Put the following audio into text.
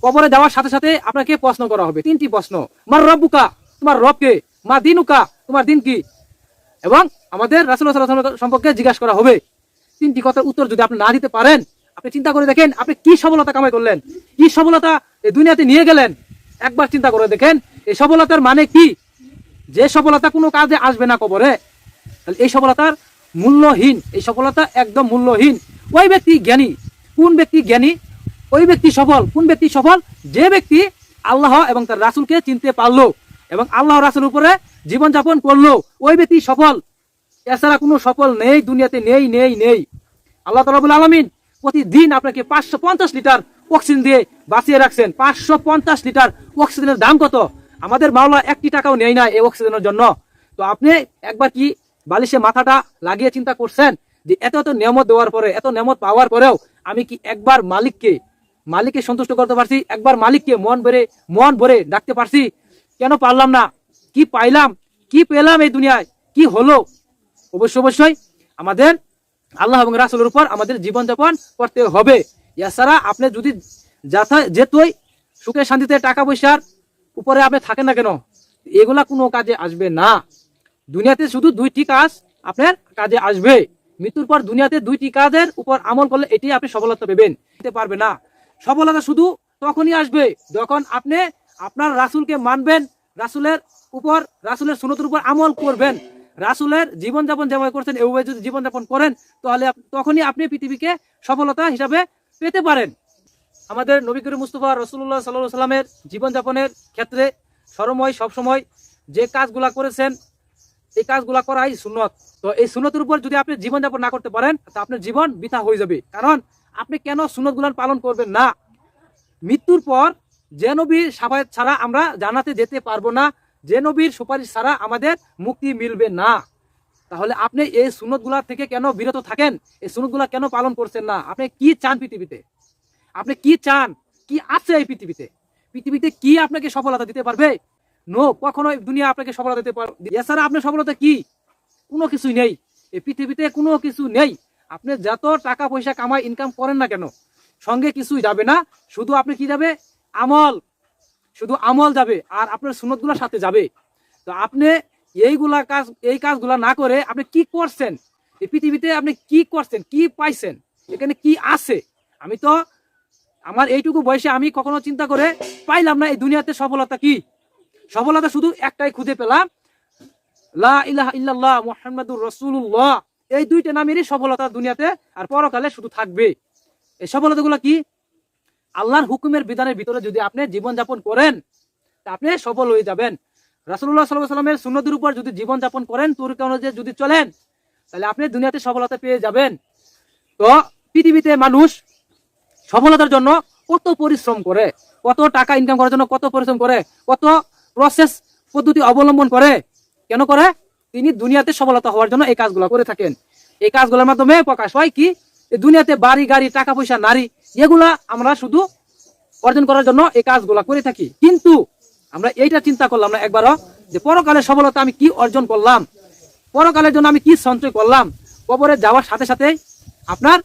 কবরে যাওয়ার সাথে সাথে আপনাকে প্রশ্ন করা হবে 3টি প্রশ্ন। মার রব্বুকা, তোমার রব কে? মা দিনুকা, তোমার দিন কি? এবং আমাদের রাসূলুল্লাহ সাল্লাল্লাহু আলাইহি ওয়াসাল্লাম সম্পর্কে জিজ্ঞাসা করা হবে। 3টি কথার উত্তর যদি আপনি না দিতে পারেন, আপনি চিন্তা করে দেখেন আপনি কি সফলতা কামাই করলেন, কি সফলতা এই দুনিয়াতে নিয়ে গেলেন। একবার চিন্তা করে দেখেন এই সফলতার মানে কি। যে সফলতা কোনো কাজে আসবে না কবরে, তাহলে এই সফলতার মূল্যহীন, এই সফলতা একদম মূল্যহীন। ওই ব্যক্তি জ্ঞানী। কোন ব্যক্তি জ্ঞানী? ওই ব্যক্তি সফল। কোন ব্যক্তি সফল? যে ব্যক্তি আল্লাহ এবং তার রাসূলকে চিনতে পারলো এবং আল্লাহ রাসূলের উপরে জীবনযাপন করলো, ওই ব্যক্তি সফল। এছাড়া কোনো সফল নেই দুনিয়াতে, নেই নেই নেই। আল্লাহ রাব্বুল আলামিন প্রতিদিন আপনাকে 550 লিটার অক্সিজেন দিয়ে বাঁচিয়ে রাখছেন। 550 লিটার অক্সিজেনের দাম কত? আমাদের মাওলা 1 টাকাও নেয় না এই অক্সিজেনের জন্য। তো আপনি একবার কি বালিশে মাথাটা লাগিয়ে চিন্তা করছেন যে এত এত নিয়ামত দেওয়ার পরে, এত নিয়ামত পাওয়ার পরেও আমি কি একবার মালিককে সন্তুষ্ট করতে পারছি? একবার মালিককে মন ভরে ডাকতে পারছি? কেন পারলাম না? কি পাইলাম, কি পেলাম এই দুনিয়ায়, কি হলো? অবশ্যই আমাদের আল্লাহ এবং রাসূলের উপর আমাদের জীবনযাপন করতে হবে। এছাড়া আপনি যদি যেতই সুখে শান্তিতে টাকা পয়সার উপরে আপনি থাকেন না কেন, এগুলা কোনো কাজে আসবে না। দুনিয়াতে শুধু 2টি কাজ আপনার কাজে আসবে। মৃত্যুর পর দুনিয়াতে 2টি কাজের উপর আমল করলে এটি আপনি সফলতা পেবেন, দিতে পারবে না। সফলতা শুধু তখনই আসবে যখন আপনি আপনার রাসূলকে মানবেন, রাসূলের সুন্নতের উপর আমল করবেন, রাসূলের জীবনযাপন যেভাবে করছেন এভাবে যদি জীবনযাপন করেন, তাহলে তখনই আপনি পৃথিবীকে সফলতা হিসাবে পেতে পারেন। আমাদের নবী করিম মুস্তাফা রাসূলুল্লাহ সাল্লাল্লাহু আলাইহি সাল্লামের জীবনযাপনের ক্ষেত্রে সবসময় যে কাজগুলা করেছেন, এই কাজগুলা করাই সুন্নত। তো এই সুন্নতের উপর যদি আপনি জীবনযাপন না করতে পারেন, তা আপনার জীবন বৃথা হয়ে যাবে। কারণ আপনি কেন সুন্নতগুলো পালন করবেন না? মৃত্যুর পর যে নবীর শাফায়াত ছাড়া আমরা জান্নাতে যেতে পারবো না, যে নবীর সুপারিশ ছাড়া আমাদের মুক্তি মিলবে না। তাহলে আপনি এই সুন্নতগুলা থেকে কেন বিরত থাকেন? এই সুন্নতগুলা কেন পালন করছেন না? আপনি কি চান পৃথিবীতে? আপনি কি চান? কি আছে এই পৃথিবীতে কি আপনাকে সফলতা দিতে পারবে? নো, কখনোই দুনিয়া আপনাকে সফলতা দিতে পারবে। এছাড়া আপনার সফলতা কি? কোনো কিছুই নেই এই পৃথিবীতে, কোনো কিছু নেই। আপনি যত টাকা পয়সা কামাই ইনকাম করেন না কেন, সঙ্গে কিছুই যাবে না। শুধু আপনি কি যাবে? শুধু আমল যাবে, আর আপনার সুন্নতগুলোর সাথে যাবে। তো আপনি এই কাজগুলা না করে আপনি কি করছেন এই পৃথিবীতে? আপনি কি করছেন, কি পাইছেন, এখানে কি আছে? আমি তো আমার এইটুকু বয়সে আমি কখনো চিন্তা করে পাইলাম না এই দুনিয়াতে সফলতা কি। সফলতা শুধু একটাই খুঁজে পেলাম, লা ইলাহা ইল্লাল্লাহ মুহাম্মাদুর রাসূলুল্লাহ। এই 2টা নামেরই সফলতা দুনিয়াতে আর পরকালে শুধু থাকবে। এই সফলতাগুলো কি? আল্লাহর হুকুমের বিধানের ভিতরে যদি আপনি জীবনযাপন করেন, তা আপনি সফল হয়ে যাবেন। রাসূলুল্লাহ সাল্লাল্লাহু আলাইহি ওয়াসাল্লামের সুন্নতের উপর যদি জীবনযাপন করেন, তরিকা অনুযায়ী যদি চলেন, তাহলে আপনি দুনিয়াতে সফলতা পেয়ে যাবেন। তো পৃথিবীতে মানুষ সফলতার জন্য কত পরিশ্রম করে, কত টাকা ইনকাম করার জন্য কত পরিশ্রম করে, কত প্রসেস পদ্ধতি অবলম্বন করে। কেন করে? তিনি দুনিয়াতে সফলতা হওয়ার জন্য এই কাজগুলো করে থাকেন। এই কাজগুলোর মাধ্যমে প্রকাশ হয় কি? এই দুনিয়াতে বাড়ি গাড়ি, টাকা পয়সা, নারী, এগুলা আমরা শুধু অর্জন করার জন্য এই কাজগুলা করে থাকি। কিন্তু আমরা এইটা চিন্তা করলাম না একবারও যে পরকালের সফলতা আমি কি অর্জন করলাম, পরকালের জন্য আমি কি সঞ্চয় করলাম। কবরে যাওয়ার সাথে সাথে আপনার